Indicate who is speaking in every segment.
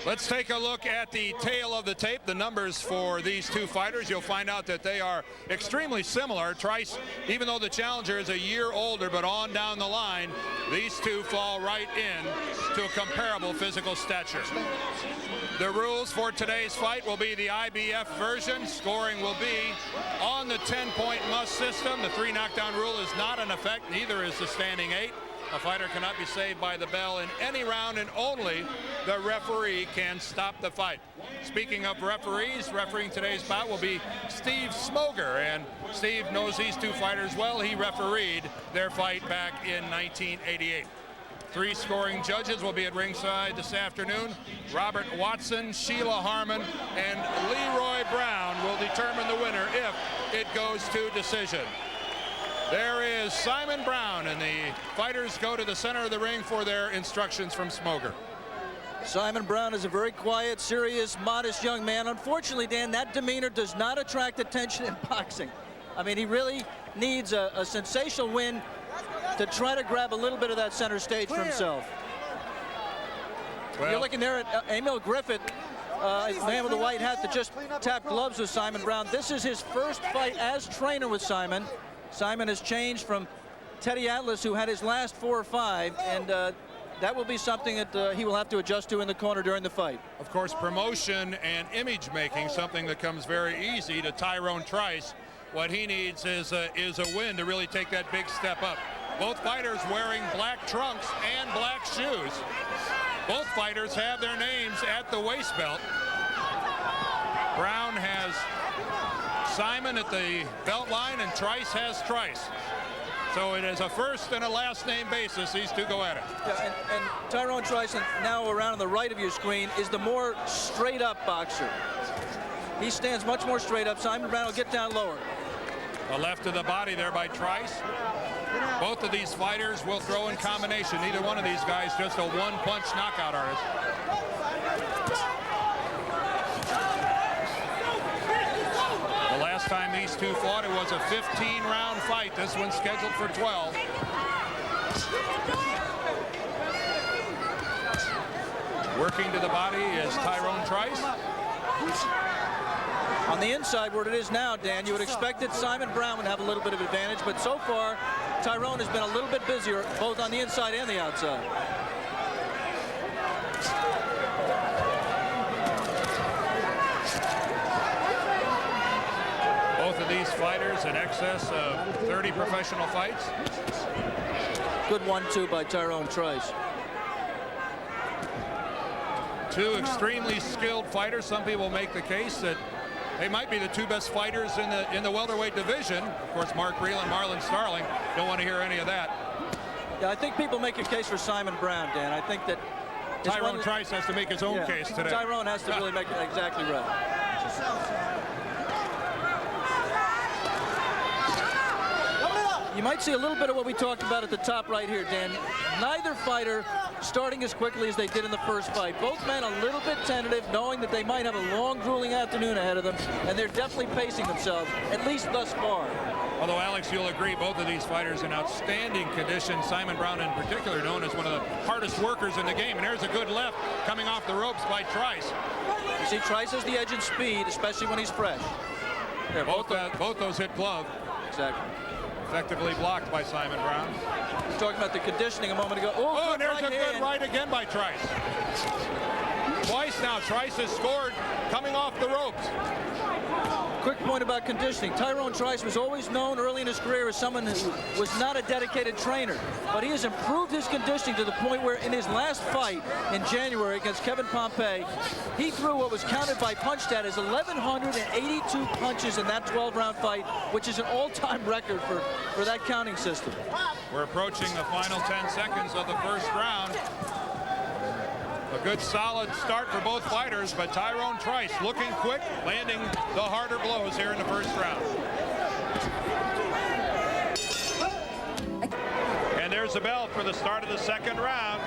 Speaker 1: Let's take a look at the tail of the tape, the numbers for these two fighters. You'll find out that they are extremely similar. Trice, even though the challenger is a year older, but on down the line, these two fall right in to a comparable physical stature. The rules for today's fight will be the IBF version. Scoring will be on the 10-point must system. The 3 knockdown rule is not in effect, neither is the standing 8. A fighter cannot be saved by the bell in any round, and only the referee can stop the fight. Speaking of referees, refereeing today's bout will be Steve Smoger, and Steve knows these two fighters well. He refereed their fight back in 1988. 3 scoring judges will be at ringside this afternoon. Robert Watson, Sheila Harmon, and Leroy Brown will determine the winner if it goes to decision. There is Simon Brown, and the fighters go to the center of the ring for their instructions from Smoger.
Speaker 2: Simon Brown is a very quiet, serious, modest young man. Unfortunately, Dan, that demeanor does not attract attention in boxing. I mean, he really needs a sensational win to try to grab a little bit of that center stage for himself. Well, you're looking there at Emil Griffith, man with the white hat that just tapped gloves with Simon Brown. This is his first fight as trainer with Simon. Simon has changed from Teddy Atlas, who had his last 4 or 5, and that will be something that he will have to adjust to in the corner during the fight.
Speaker 1: Of course, promotion and image making, something that comes very easy to Tyrone Trice. What he needs is a win to really take that big step up. Both fighters wearing black trunks and black shoes. Both fighters have their names at the waist belt. Brown has Simon at the belt line, and Trice has Trice. So it is a first and a last name basis. These two go at it.
Speaker 2: Yeah, and Tyrone Trice, now around on the right of your screen, is the more straight up boxer. He stands much more straight up. Simon Brown will get down lower.
Speaker 1: The left of the body there by Trice. Both of these fighters will throw in combination. Neither one of these guys just a one-punch knockout artist. The last time these two fought, it was a 15-round fight. This one's scheduled for 12. Working to the body is Tyrone Trice.
Speaker 2: On the inside, where it is now, Dan, you would expect that Simon Brown would have a little bit of advantage, but so far, Tyrone has been a little bit busier, both on the inside and the outside.
Speaker 1: Both of these fighters in excess of 30 professional fights.
Speaker 2: Good 1-2 by Tyrone Trice.
Speaker 1: Two extremely skilled fighters. Some people make the case that they might be the 2 best fighters in the welterweight division. Of course, Mark Reel and Marlon Starling don't want to hear any of that.
Speaker 2: Yeah, I think people make a case for Simon Brown, Dan. I think that
Speaker 1: Tyrone Trice has to make his own case today.
Speaker 2: Tyrone has to really make it exactly right. You might see a little bit of what we talked about at the top right here, Dan. Neither fighter starting as quickly as they did in the first fight. Both men a little bit tentative, knowing that they might have a long, grueling afternoon ahead of them, and they're definitely pacing themselves, at least thus far.
Speaker 1: Although, Alex, you'll agree, both of these fighters in outstanding condition. Simon Brown in particular, known as one of the hardest workers in the game. And there's a good left coming off the ropes by Trice.
Speaker 2: You see, Trice has the edge in speed, especially when he's fresh.
Speaker 1: Yeah, both those hit glove.
Speaker 2: Exactly.
Speaker 1: Effectively blocked by Simon Brown.
Speaker 2: We were talking about the conditioning a moment ago.
Speaker 1: Oh, and there's a good right again by Trice. Twice now, Trice has scored coming off the ropes.
Speaker 2: Quick point about conditioning. Tyrone Trice was always known early in his career as someone who was not a dedicated trainer, but he has improved his conditioning to the point where in his last fight in January against Kevin Pompey, he threw what was counted by PunchStat as 1,182 punches in that 12-round fight, which is an all-time record for that counting system.
Speaker 1: We're approaching the final 10 seconds of the first round. A good solid start for both fighters, but Tyrone Trice looking quick, landing the harder blows here in the first round. And there's the bell for the start of the second round.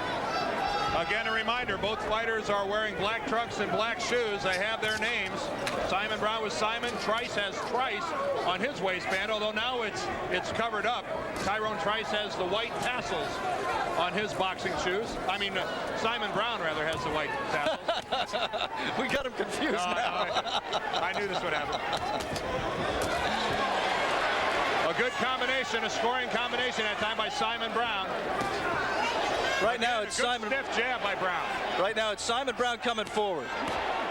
Speaker 1: Again, a reminder, both fighters are wearing black trunks and black shoes. They have their names. Simon Brown was Simon. Trice has Trice on his waistband, although now it's covered up. Tyrone Trice has the white tassels on his boxing shoes. I mean, Simon Brown, rather, has the white tassels.
Speaker 2: We got him confused now.
Speaker 1: I knew this would happen. A good combination, a scoring combination that time by Simon Brown.
Speaker 2: Right now, it's Simon.
Speaker 1: Stiff jab by Brown.
Speaker 2: Right now, it's Simon Brown coming forward.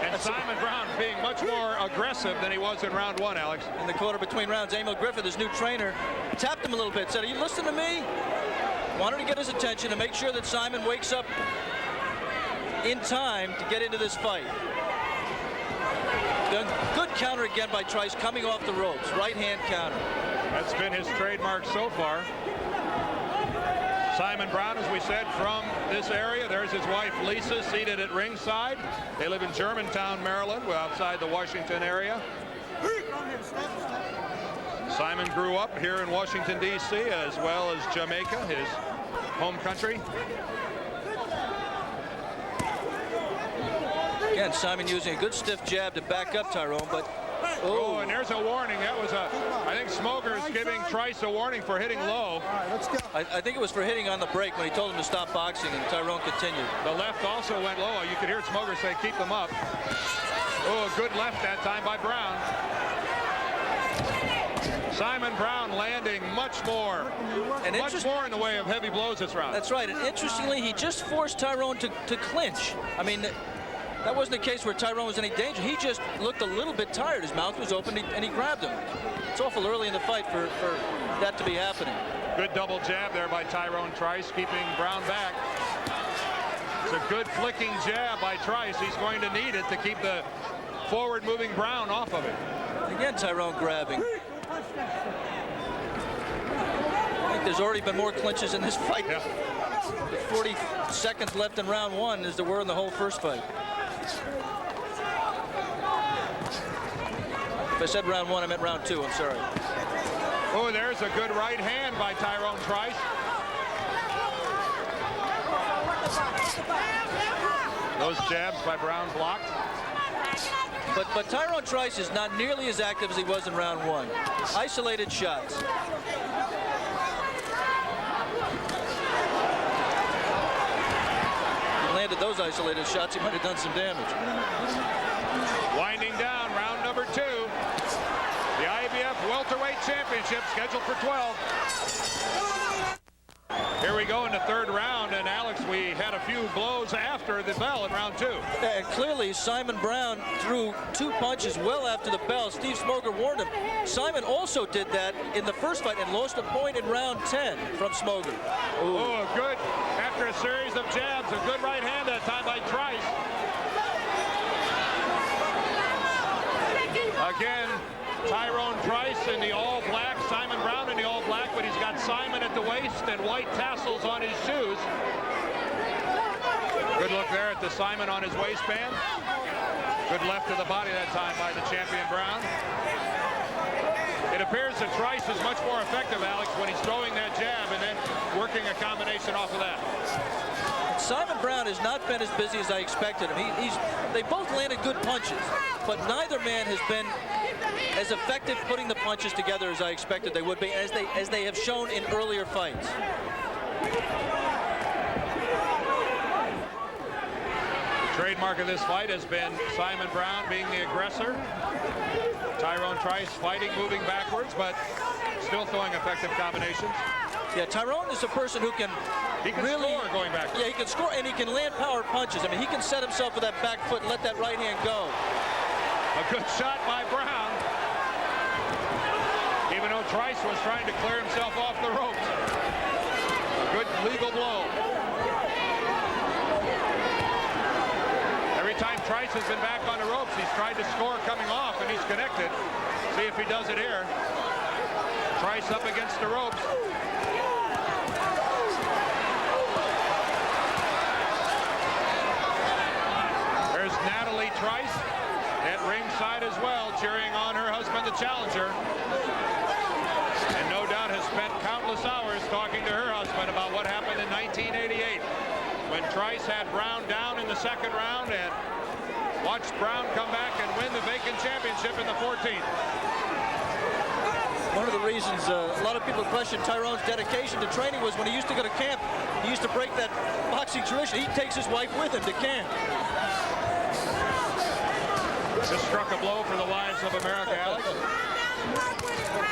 Speaker 1: And Simon Brown being much more aggressive than he was in round one, Alex.
Speaker 2: In the quarter between rounds, Emil Griffith, his new trainer, tapped him a little bit, said, "Are you listening to me?" Wanted to get his attention to make sure that Simon wakes up in time to get into this fight. Good counter again by Trice, coming off the ropes. Right-hand counter.
Speaker 1: That's been his trademark so far. Simon Brown, as we said, from this area. There's his wife, Lisa, seated at ringside. They live in Germantown, Maryland, outside the Washington area. Simon grew up here in Washington, D.C., as well as Jamaica, his home country.
Speaker 2: Again, Simon using a good stiff jab to back up Tyrone, but
Speaker 1: oh, and there's a warning. That was I think Smoger's giving Trice a warning for hitting low.
Speaker 3: All right, let's go.
Speaker 2: I think it was for hitting on the break when he told him to stop boxing, and Tyrone continued.
Speaker 1: The left also went low. You could hear Smoger say, "Keep them up." Oh, a good left that time by Brown. Simon Brown landing much more in the way of heavy blows this round.
Speaker 2: That's right, and interestingly, he just forced Tyrone to clinch. I mean, that wasn't a case where Tyrone was in any danger. He just looked a little bit tired. His mouth was open, and he grabbed him. It's awful early in the fight for that to be happening.
Speaker 1: Good double jab there by Tyrone Trice, keeping Brown back. It's a good flicking jab by Trice. He's going to need it to keep the forward-moving Brown off of it.
Speaker 2: Again, Tyrone grabbing. I think there's already been more clinches in this fight.
Speaker 1: Yeah.
Speaker 2: 40 seconds left in round one as there were in the whole first fight. If I said round one, I meant round two. I'm sorry.
Speaker 1: Oh, there's a good right hand by Tyrone Trice. Those jabs by Brown blocked.
Speaker 2: But Tyrone Trice is not nearly as active as he was in round one. Isolated shots. He landed those isolated shots, he might have done some damage.
Speaker 1: Winding down, round number two. The IBF Welterweight Championship scheduled for 12. Here we go in the third round, and Alex, we had a few blows after the bell in round two.
Speaker 2: And clearly, Simon Brown threw two punches well after the bell. Steve Smoger warned him. Simon also did that in the first fight and lost a point in round 10 from Smoger. Ooh.
Speaker 1: Oh, good, after a series of jabs, a good right hand that time by Trice. Again, Tyrone Trice in the all-black, Simon Brown in the all-black, but he's got Simon at the waist and white tassels on his shoes. Good look there at the Simon on his waistband. Good left to the body that time by the champion Brown. It appears that Trice is much more effective, Alex, when he's throwing that jab and then working a combination off of that.
Speaker 2: Simon Brown has not been as busy as I expected him. They both landed good punches, but neither man has been as effective putting the punches together as I expected they would be, as they have shown in earlier fights.
Speaker 1: Trademark of this fight has been Simon Brown being the aggressor. Tyrone Trice fighting, moving backwards, but still throwing effective combinations.
Speaker 2: Yeah, Tyrone is a person who can really
Speaker 1: score going back.
Speaker 2: Yeah, he can score and he can land power punches. I mean, he can set himself with that back foot and let that right hand go.
Speaker 1: A good shot by Brown. Even though Trice was trying to clear himself off the ropes. A good legal blow. Every time Trice has been back on the ropes, he's tried to score coming off, and he's connected. See if he does it here. Trice up against the ropes. There's Natalie Trice at ringside as well, cheering on her husband, the challenger. And no doubt has spent countless hours talking to her husband about what happened in 1988. when Trice had Brown down in the second round and watched Brown come back and win the vacant championship in the 14th.
Speaker 2: One of the reasons a lot of people question Tyrone's dedication to training was when he used to go to camp, he used to break that boxing tradition. He takes his wife with him to camp.
Speaker 1: Just struck a blow for the wives of America, Alex.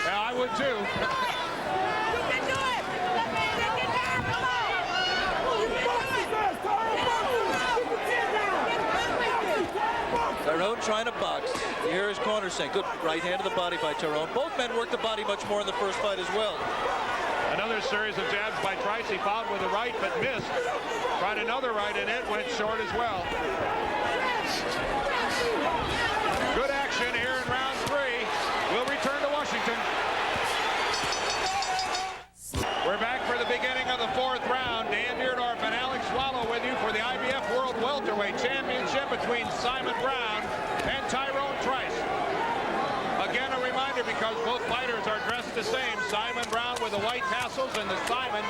Speaker 1: Yeah, I would too.
Speaker 2: Tyrone trying to box. You hear his corner saying, good right hand to the body by Tyrone. Both men worked the body much more in the first fight as well.
Speaker 1: Another series of jabs by Trice. He fouled with a right but missed. Tried another right and it went short as well. Good action here in round 3. We'll return to Washington. We're back for the beginning of the 4th round. Dan Deerdorf and Alex Swallow with you for the IBF World Welterweight Championship between Simon Brown and Tyrone Trice. Again, a reminder, because both fighters are dressed the same. Simon Brown with the white tassels and the Simon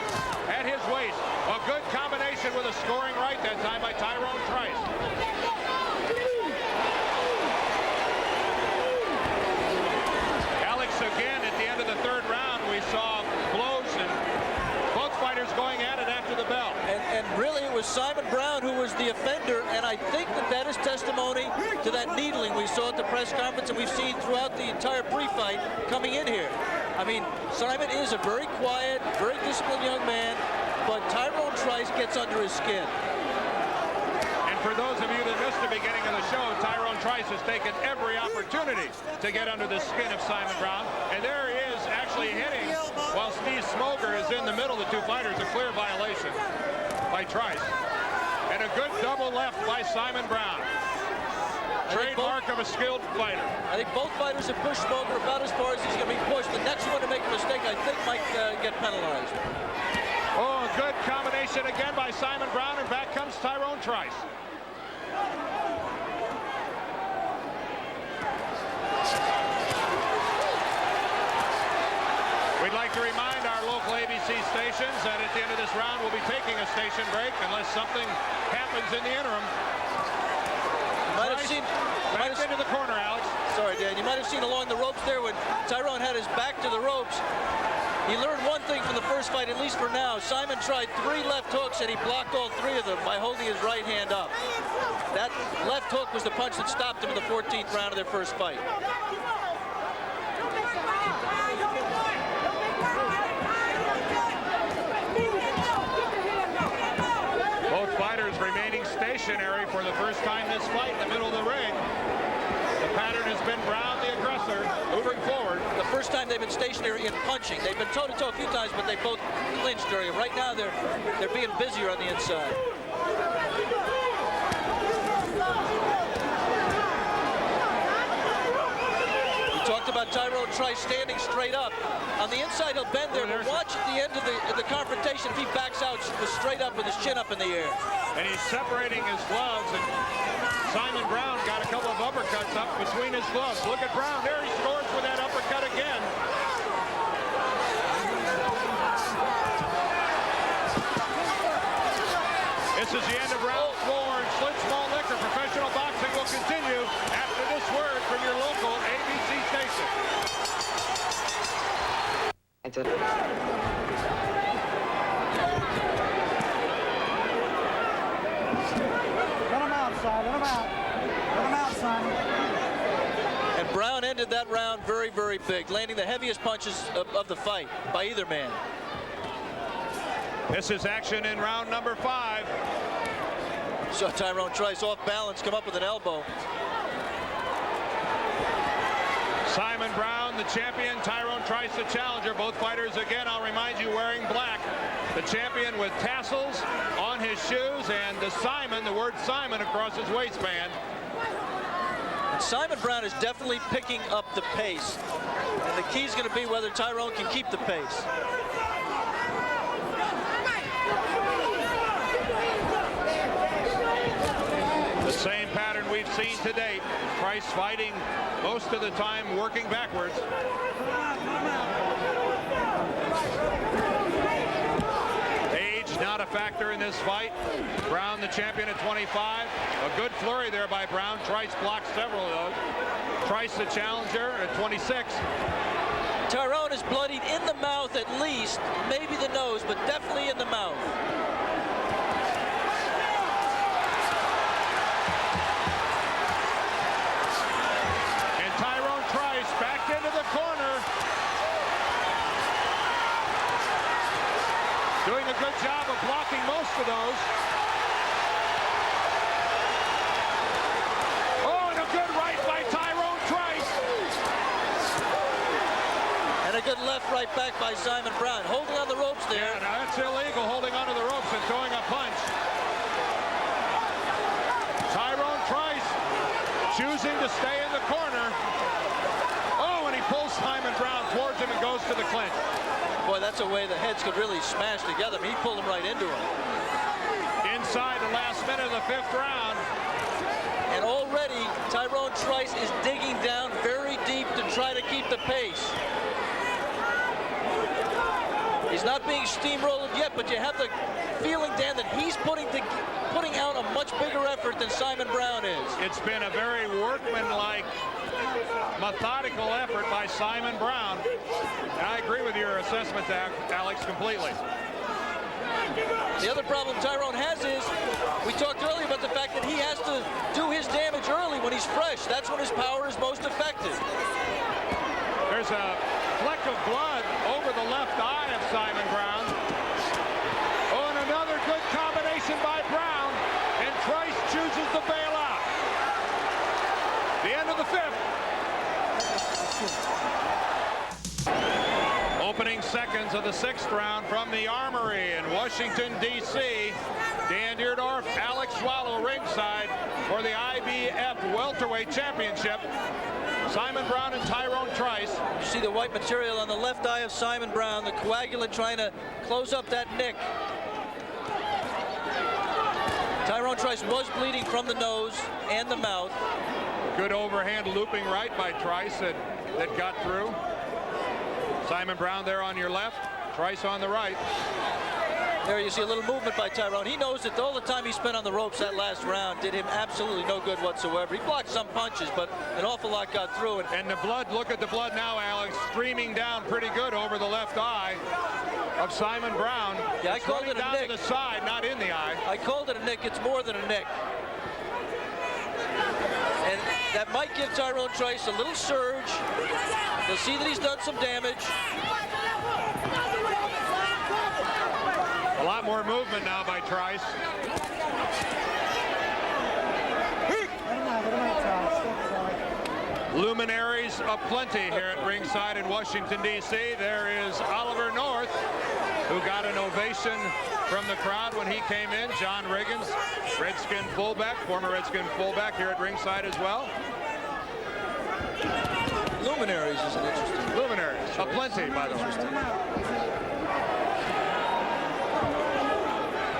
Speaker 1: at his waist. A good combination with a scoring right that time by Tyrone Trice. Alex, again, at the end of the 3rd round, we saw blows and both fighters going at it after the bell.
Speaker 2: And really, it was Simon Brown who was the offender, and I think that is testimony to that needling we saw at the press conference and we've seen throughout the entire pre-fight coming in here. I mean, Simon is a very quiet, very disciplined young man, but Tyrone Trice gets under his skin.
Speaker 1: And for those of you that missed the beginning of the show, Tyrone Trice has taken every opportunity to get under the skin of Simon Brown, and there he is actually hitting while Steve Smoger is in the middle of the two fighters. A clear violation by Trice. And a good double left by Simon Brown. Trademark of a skilled fighter.
Speaker 2: I think both fighters have pushed Smoger about as far as he's going to be pushed. The next one to make a mistake, I think, might get penalized.
Speaker 1: Oh, a good combination again by Simon Brown, and back comes Tyrone Trice. We'd like to remind our local ABC stations that at the end of this round we'll be taking a station break unless something happens in the interim.
Speaker 2: Might have seen
Speaker 1: back into the corner, Alex.
Speaker 2: Sorry, Dan. You might have seen along the ropes there when Tyrone had his back to the ropes. He learned one thing from the first fight, at least for now. Simon tried 3 left hooks and he blocked all 3 of them by holding his right hand up. That left hook was the punch that stopped him in the 14th round of their first fight.
Speaker 1: Both fighters remaining stationary for the first time this fight in the middle of the ring. The pattern has been Brown, the aggressor, moving forward.
Speaker 2: The first time they've been stationary in punching. They've been toe-to-toe a few times, but they both clinched during it. Right now, they're being busier on the inside. We talked about Tyrone Trice standing straight up. On the inside, he'll bend there, but watch at the end of the confrontation if he backs out straight up with his chin up in the air.
Speaker 1: And he's separating his gloves, and Simon Brown got a couple of uppercuts up between his gloves. Look at Brown there, he scores with that uppercut again. This is the end of round 4, and Schlitz Malt Liquor Professional Boxing will continue after this word from your local ABC station.
Speaker 3: Let him out, son. Let him out. Let him out, son.
Speaker 2: And Brown ended that round very, very big, landing the heaviest punches of the fight by either man.
Speaker 1: This is action in round number 5.
Speaker 2: So Tyrone Trice off balance, come up with an elbow.
Speaker 1: Simon Brown, the champion. Tyrone Trice, the challenger. Both fighters, again, I'll remind you, wearing black. The champion with tassels on his shoes, and the Simon, the word Simon, across his waistband.
Speaker 2: And Simon Brown is definitely picking up the pace. And the key is going to be whether Tyrone can keep the pace.
Speaker 1: The same pattern we've seen to date. Trice fighting most of the time, working backwards. Age not a factor in this fight. Brown, the champion, at 25. A good flurry there by Brown. Trice blocked several of those. Trice, the challenger, at 26.
Speaker 2: Tyrone is bloodied in the mouth at least, maybe the nose, but definitely in the mouth.
Speaker 1: And Tyrone Trice back into the corner. Doing a good job of blocking most of those. Oh, and a good right by Tyrone Trice.
Speaker 2: And a good left right back by Simon Brown. Holding on the ropes there.
Speaker 1: Yeah, now that's illegal, holding onto the ropes and throwing a punch. Tyrone Trice choosing to stay in the corner. Oh, and he pulls Simon Brown towards him and goes to the clinch.
Speaker 2: Boy, that's a way the heads could really smash together. I mean, he pulled him right into him.
Speaker 1: Inside the last minute of the 5th round.
Speaker 2: And already, Tyrone Trice is digging down very deep to try to keep the pace. He's not being steamrolled yet, but you have the feeling, Dan, that he's putting out a much bigger effort than Simon Brown is.
Speaker 1: It's been a very workmanlike, methodical effort by Simon Brown. And I agree with your assessment, Alex, completely.
Speaker 2: The other problem Tyrone has is, we talked earlier about the fact that he has to do his damage early when he's fresh. That's when his power is most effective.
Speaker 1: There's a fleck of blood over the left eye of Simon Brown. Oh, and another good combination by Brown. And Trice chooses to bail out. The end of the 5th. Opening seconds of the 6th round from the Armory in Washington, D.C. Dan Deerdorf, Alex Swallow ringside for the IBF Welterweight Championship. Simon Brown and Tyrone Trice.
Speaker 2: You see the white material on the left eye of Simon Brown, the coagulant trying to close up that nick. Tyrone Trice was bleeding from the nose and the mouth.
Speaker 1: Good overhand looping right by Trice that got through. Simon Brown there on your left, Trice on the right.
Speaker 2: There you see a little movement by Tyrone. He knows that all the time he spent on the ropes that last round did him absolutely no good whatsoever. He blocked some punches, but an awful lot got through.
Speaker 1: And the blood, look at the blood now, Alex, streaming down pretty good over the left eye of Simon Brown.
Speaker 2: Yeah, I called it a
Speaker 1: down
Speaker 2: nick.
Speaker 1: To the side, not in the eye.
Speaker 2: I called it a nick. It's more than a nick. And that might give Tyrone Trice a little surge. You'll see that he's done some damage.
Speaker 1: A lot more movement now by Trice. Luminaries aplenty here at ringside in Washington, D.C. There is Oliver North, who got an ovation from the crowd when he came in. John Riggins, Redskin fullback, former Redskin fullback, here at ringside as well.
Speaker 2: Luminaries is an interesting.
Speaker 1: Luminaries, aplenty, by the way.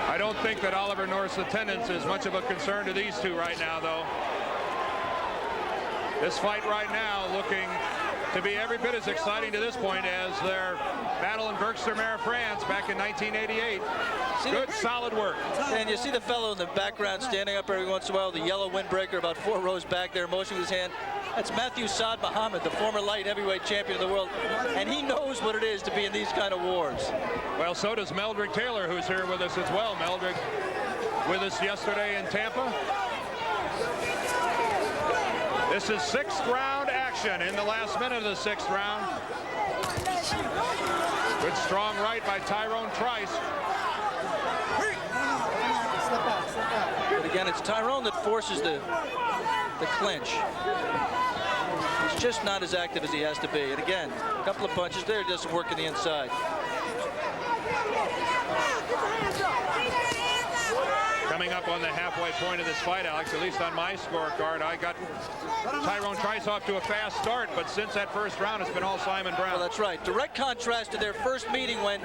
Speaker 1: I don't think that Oliver North's attendance is much of a concern to these two right now, though. This fight right now looking to be every bit as exciting to this point as their battle in Berck-sur-Mer, France back in 1988. Good, solid work.
Speaker 2: And you see the fellow in the background standing up every once in a while, the yellow windbreaker about 4 rows back there, motioning with his hand. That's Matthew Saad Muhammad, the former light heavyweight champion of the world. And he knows what it is to be in these kind of wars.
Speaker 1: Well, so does Meldrick Taylor, who's here with us as well. Meldrick with us yesterday in Tampa. This is 6th round action in the last minute of the 6th round. Good strong right by Tyrone Trice.
Speaker 2: But again, it's Tyrone that forces the clinch. He's just not as active as he has to be. And again, a couple of punches there, doesn't work in the inside.
Speaker 1: Coming up on the halfway point of this fight, Alex, at least on my scorecard, I got Tyrone Trice off to a fast start, but since that first round, it's been all Simon Brown.
Speaker 2: Well, that's right. Direct contrast to their first meeting when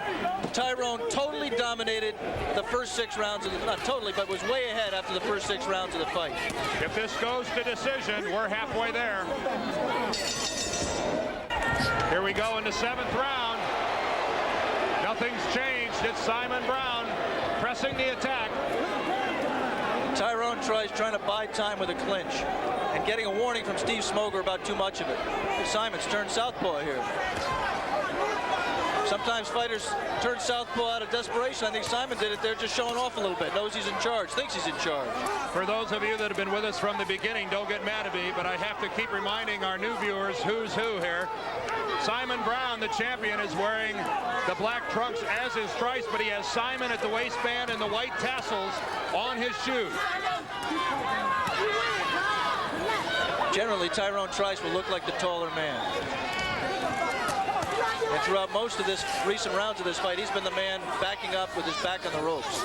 Speaker 2: Tyrone totally dominated the first 6 rounds of the, not totally, but was way ahead after the first 6 rounds of the fight.
Speaker 1: If this goes to decision, we're halfway there. Here we go in the 7th round. Nothing's changed. It's Simon Brown. pressing the attack.
Speaker 2: Tyrone Trice trying to buy time with a clinch and getting a warning from Steve Smoger about too much of it. Simon's turned southpaw here. Sometimes fighters turn southpaw out of desperation. I think Simon did it there, just showing off a little bit. Knows he's in charge, thinks he's in charge.
Speaker 1: For those of you that have been with us from the beginning, don't get mad at me, but I have to keep reminding our new viewers who's who here. Simon Brown, the champion, is wearing the black trunks, as is Trice, but he has Simon at the waistband and the white tassels on his shoes.
Speaker 2: Generally, Tyrone Trice will look like the taller man. And throughout most of this recent rounds of this fight, he's been the man backing up with his back on the ropes.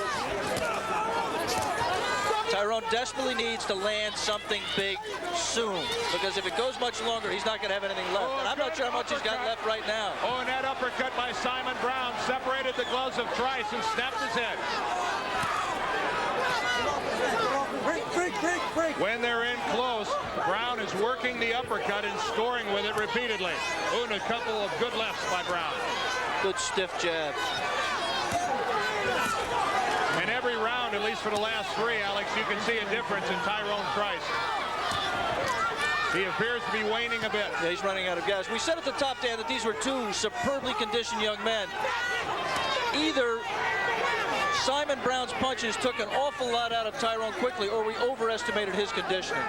Speaker 2: Tyrone desperately needs to land something big soon, because if it goes much longer, he's not going to have anything left. And I'm not sure how much he's got left right now.
Speaker 1: Oh, and that uppercut by Simon Brown separated the gloves of Trice and snapped his head. When they're in close, Brown is working the uppercut and scoring with it repeatedly. Oh, and a couple of good lefts by Brown.
Speaker 2: Good stiff jab.
Speaker 1: In every round, at least for the last three, Alex, you can see a difference in Tyrone Trice. He appears to be waning a bit.
Speaker 2: Yeah, he's running out of gas. We said at the top, Dan, that these were two superbly conditioned young men. Either Simon Brown's punches took an awful lot out of Tyrone quickly, or we overestimated his conditioning.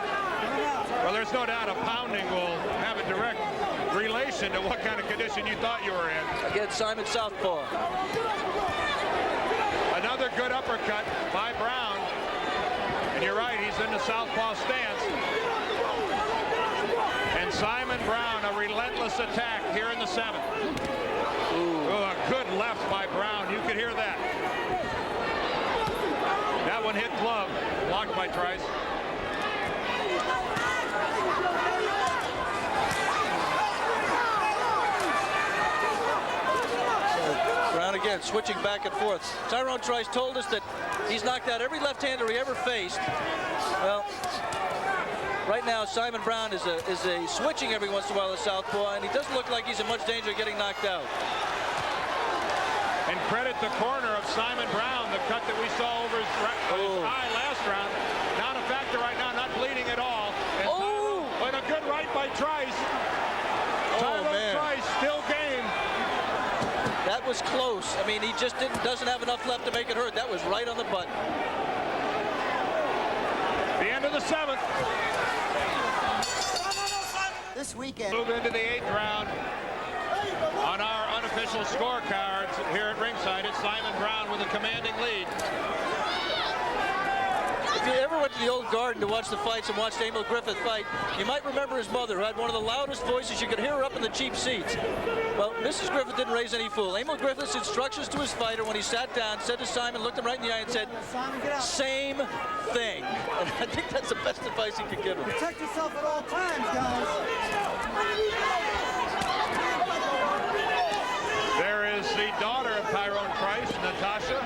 Speaker 1: Well, there's no doubt a pounding will have a direct relation to what kind of condition you thought you were in.
Speaker 2: Again, Simon southpaw.
Speaker 1: Another good uppercut by Brown. And you're right, he's in the southpaw stance. And Simon Brown, a relentless attack here in the seventh. Oh, a good left by Brown. You could hear that. That one hit glove, blocked by Trice.
Speaker 2: Brown again, switching back and forth. Tyrone Trice told us that he's knocked out every left-hander he ever faced. Well, right now Simon Brown is a switching every once in a while at southpaw, and he doesn't look like he's in much danger of getting knocked out.
Speaker 1: And credit the corner of Simon Brown, the cut that we saw over his eye last round. Not a factor right now, not bleeding at all. And a good right by Trice. Tyrone Trice still game.
Speaker 2: That was close. I mean, he just doesn't have enough left to make it hurt. That was right on the button.
Speaker 1: The end of the seventh.
Speaker 3: This weekend.
Speaker 1: Move into the eighth round. On our unofficial scorecards here at ringside, it's Simon Brown with a commanding lead.
Speaker 2: If you ever went to the old Garden to watch the fights and watched Emil Griffith fight, you might remember his mother, who had one of the loudest voices. You could hear her up in the cheap seats. Well, Mrs. Griffith didn't raise any fool. Emil Griffith's instructions to his fighter when he sat down, said to Simon, looked him right in the eye and said, same thing. And I think that's the best advice he could give him.
Speaker 3: Protect yourself at all times, guys.
Speaker 1: There is the daughter of Tyrone Trice, Natasha,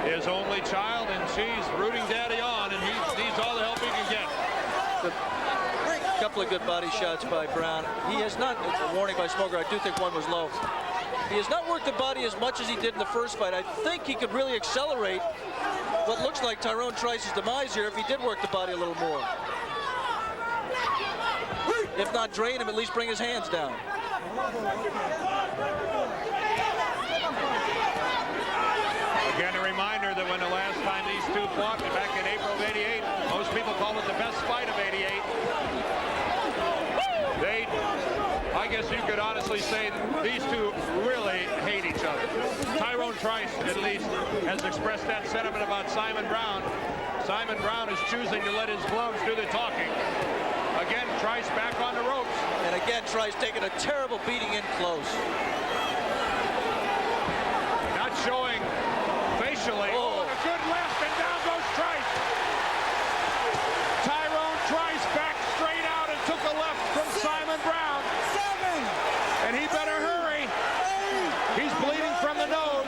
Speaker 1: his only child, and she's rooting daddy on, and he needs all the help he can get.
Speaker 2: A couple of good body shots by Brown. He has not, a warning by Smoker, I do think one was low. He has not worked the body as much as he did in the first fight. I think he could really accelerate what looks like Tyrone Trice's demise here if he did work the body a little more. If not drain him, at least bring his hands down.
Speaker 1: Again, a reminder that when the last time these two fought back in April of '88, most people call it the best fight of '88. I guess you could honestly say that these two really hate each other. Tyrone Trice, at least, has expressed that sentiment about Simon Brown. Simon Brown is choosing to let his gloves do the talking. Again, Trice back on the ropes.
Speaker 2: And again, Trice taking a terrible beating in close.
Speaker 1: Not showing facially. Oh, and a good left, and down goes Trice. Tyrone Trice back straight out and took a left from Simon Brown. And he better hurry. He's bleeding from the nose.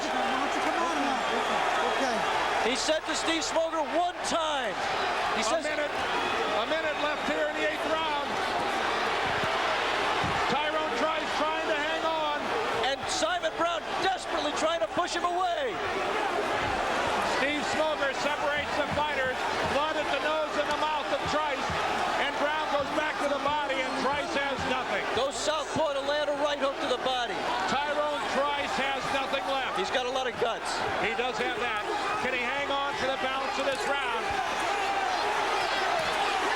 Speaker 2: He said to Steve Smoger one time. He says,
Speaker 1: a minute left here in the eighth round. Tyrone Trice trying to hang on.
Speaker 2: And Simon Brown desperately trying to push push him away.
Speaker 1: Steve Smoger separates the fighters. Blood at the nose and the mouth of Trice. And Brown goes back to the body, and Trice has nothing.
Speaker 2: Goes southpaw to land a right hook to the body.
Speaker 1: Tyrone Trice has nothing left.
Speaker 2: He's got a lot of guts.
Speaker 1: He does have that. Can he hang on for the balance of this round?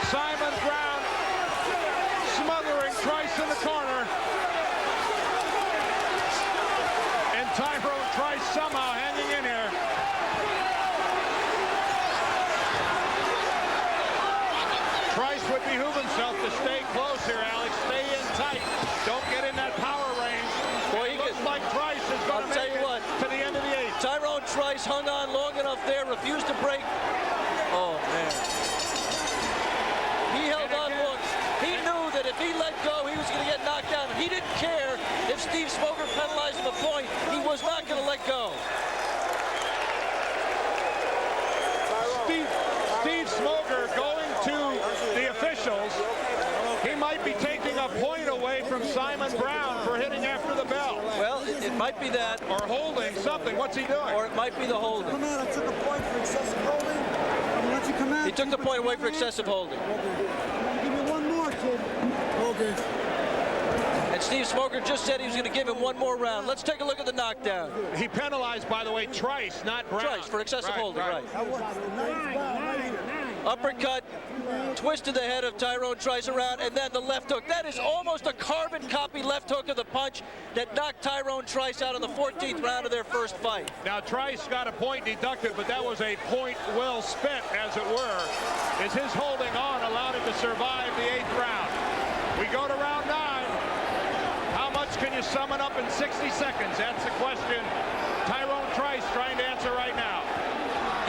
Speaker 1: Simon Brown smothering Trice in the corner. And Tyrone Trice somehow hanging in here. Trice would behoove himself to stay close here, Alex. Stay in tight. Don't get in that power range. Boy, it looks like Trice is going to make it to the end of the eighth.
Speaker 2: Tyrone Trice hung on long enough there, refused to break. Oh, man. He held on long. He knew that if he let go, he was going to get knocked down. He didn't care if Steve Smoger penalized him a point. He was not going to let go.
Speaker 1: Steve Smoger going to the officials. He might be taking a point away from Simon Brown for hitting after the bell.
Speaker 2: Well, it might be that.
Speaker 1: Or holding something. What's he doing?
Speaker 2: Or it might be the holding.
Speaker 3: Come out, I took a point for excessive holding. I'm gonna let you come out.
Speaker 2: He took the point away for excessive holding.
Speaker 3: Give me one more, kid. Okay.
Speaker 2: And Steve Smoger just said he was going to give him one more round. Let's take a look at the knockdown.
Speaker 1: He penalized, by the way, Trice, not Brown.
Speaker 2: Trice for excessive holding, right.
Speaker 3: That was nice.
Speaker 2: Uppercut, twisted the head of Tyrone Trice around, and then the left hook. That is almost a carbon copy left hook of the punch that knocked Tyrone Trice out in the 14th round of their first fight.
Speaker 1: Now, Trice got a point deducted, but that was a point well spent, as it were, as his holding on allowed him to survive the 8th round. We go to round 9. How much can you sum it up in 60 seconds? That's the question Tyrone Trice trying to answer right now.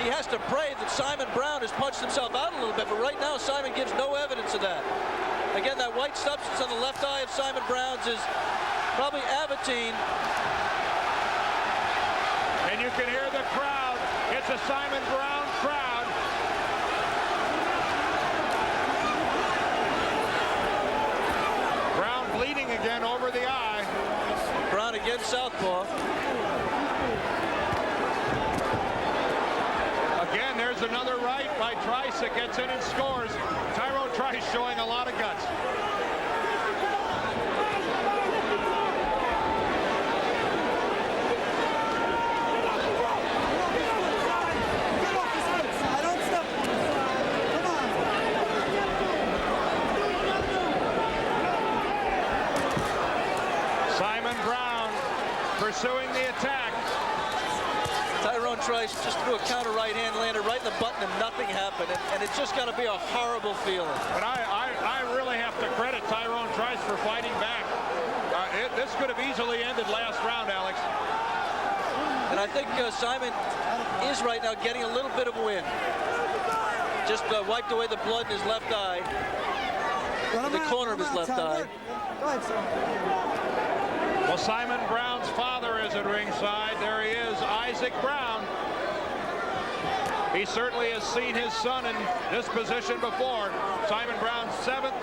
Speaker 2: He has to pray that Simon Brown has punched himself out a little bit, but right now Simon gives no evidence of that. Again, that white substance on the left eye of Simon Brown's is probably aventine.
Speaker 1: And you can hear the crowd. It's a Simon Brown crowd. Brown bleeding again over the eye.
Speaker 2: Brown again southpaw.
Speaker 1: Again, there's another right by Trice that gets in and scores. Tyrone Trice showing a lot of guts. Simon Brown pursuing the attack.
Speaker 2: Tyrone Trice just threw a counter right hand, landed right in the button, and nothing happened. And it's just got to be a horrible feeling.
Speaker 1: But I really have to credit Tyrone Trice for fighting back. This could have easily ended last round, Alex.
Speaker 2: And I think Simon is right now getting a little bit of wind. Just wiped away the blood in his left eye, the corner of his left eye.
Speaker 3: Go ahead, sir.
Speaker 1: Well, Simon Brown's father is at ringside. There he is, Isaac Brown. He certainly has seen his son in this position before. Simon Brown's 7th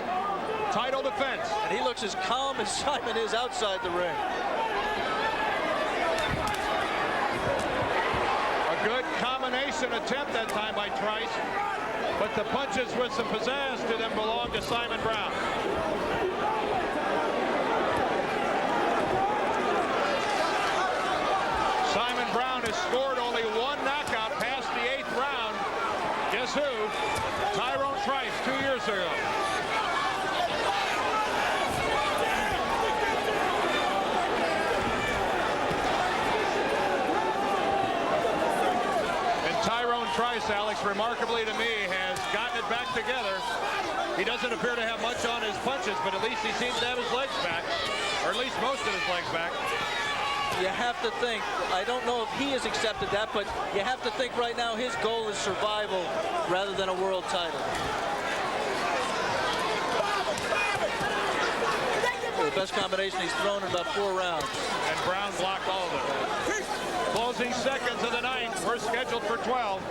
Speaker 1: title defense.
Speaker 2: And he looks as calm as Simon is outside the ring.
Speaker 1: A good combination attempt that time by Trice, but the punches with some pizzazz to them belong to Simon Brown. Simon Brown has scored only one knockout past the 8th round. Guess who? Tyrone Trice 2 years ago. And Tyrone Trice, Alex, remarkably to me, has gotten it back together. He doesn't appear to have much on his punches, but at least he seems to have his legs back, or at least most of his legs back.
Speaker 2: You have to think, I don't know if he has accepted that, but you have to think right now his goal is survival rather than a world title. The best combination he's thrown in about 4 rounds.
Speaker 1: And Brown blocked all of it. Closing seconds of the night. We're scheduled for 12.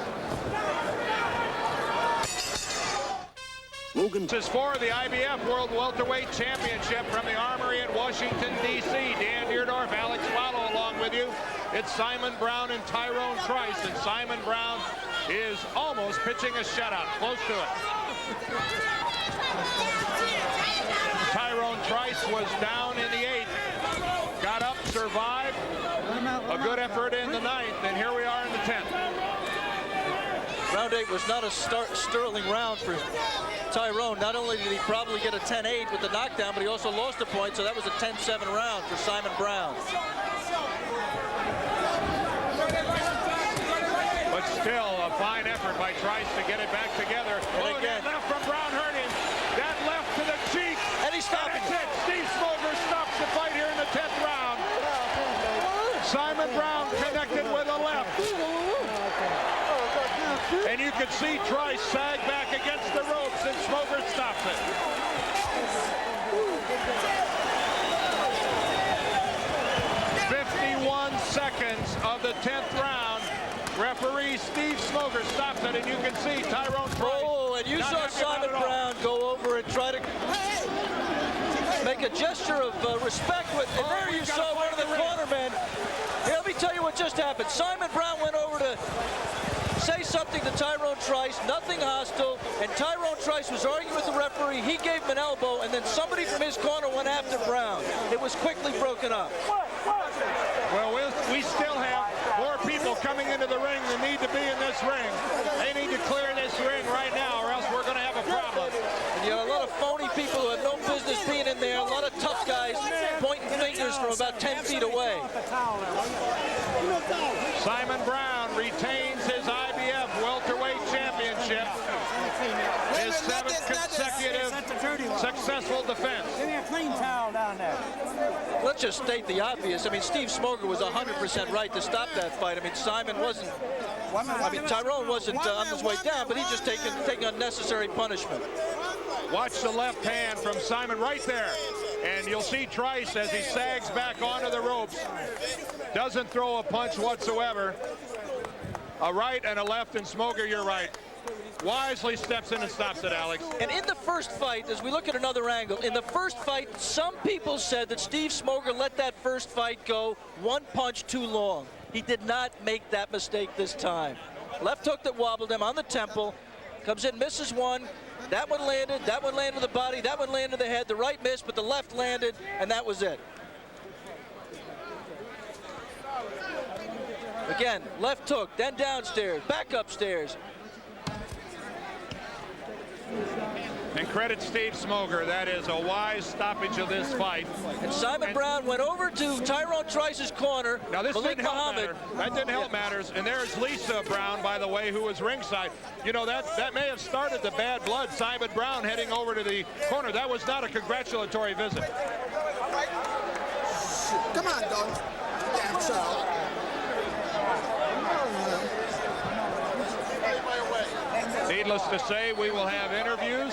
Speaker 1: This is for the IBF World Welterweight Championship from the Armory at Washington, D.C. Dan Deerdorf, Alex Wallow along with you. It's Simon Brown and Tyrone Trice, and Simon Brown is almost pitching a shutout, close to it. Tyrone Trice was down in the 8th, got up, survived, a good effort in the 9th, and here we are in the 10th.
Speaker 2: Round 8 was not a sterling round for Tyrone. Not only did he probably get a 10-8 with the knockdown, but he also lost a point, so that was a 10-7 round for Simon Brown.
Speaker 1: But still, a fine effort by Trice to get it back together.
Speaker 2: And again,
Speaker 1: that left from Brown hurt him. That left to the cheek.
Speaker 2: And he's stopping.
Speaker 1: That's it. Steve Smoger stops the fight here in the 10th round. Simon Brown connected with a left. And you could see Trice sag back against the ropes, and Smoger stops it. Seconds of the 10th round. Referee Steve Smoger stops it, and you can see Tyrone Trice.
Speaker 2: Oh, and you saw Simon Brown go over and try to make a gesture of respect with, and there you saw one of the cornermen. Here, let me tell you what just happened. Simon Brown went over to say something to Tyrone Trice, nothing hostile, and Tyrone Trice was arguing with the referee. He gave him an elbow, and then somebody from his corner went after Brown. It was quickly broken up.
Speaker 1: Well, we still have more people coming into the ring that need to be in this ring. They need to clear this ring right now, or else we're going to have a problem.
Speaker 2: And you have a lot of phony people who have no business being in there, a lot of tough guys pointing fingers from about 10 feet away.
Speaker 1: Simon Brown retains his IBF welterweight championship. His 7th consecutive successful defense.
Speaker 3: Give me a clean towel down there.
Speaker 2: Let's just state the obvious. I mean, Steve Smoger was 100% right to stop that fight. I mean, Tyrone wasn't on his way down, but he just taking unnecessary punishment.
Speaker 1: Watch the left hand from Simon right there. And you'll see Trice as he sags back onto the ropes. Doesn't throw a punch whatsoever. A right and a left, and Smoger, you're right, wisely steps in and stops it, Alex.
Speaker 2: And in the first fight, as we look at another angle, in the first fight, some people said that Steve Smoger let that first fight go one punch too long. He did not make that mistake this time. Left hook that wobbled him on the temple, comes in, misses one. That one landed the body, that one landed the head. The right missed, but the left landed, and that was it. Again, left hook, then downstairs, back upstairs.
Speaker 1: And credit Steve Smoger. That is a wise stoppage of this fight.
Speaker 2: And Simon Brown went over to Tyrone Trice's corner.
Speaker 1: Now this
Speaker 2: Malik
Speaker 1: didn't help
Speaker 2: Muhammad.
Speaker 1: matter. That didn't help matters. And there's Lisa Brown, by the way, who was ringside. You know, that may have started the bad blood. Simon Brown heading over to the corner. That was not a congratulatory visit.
Speaker 4: Come on, dog. Damn child.
Speaker 1: Needless to say, we will have interviews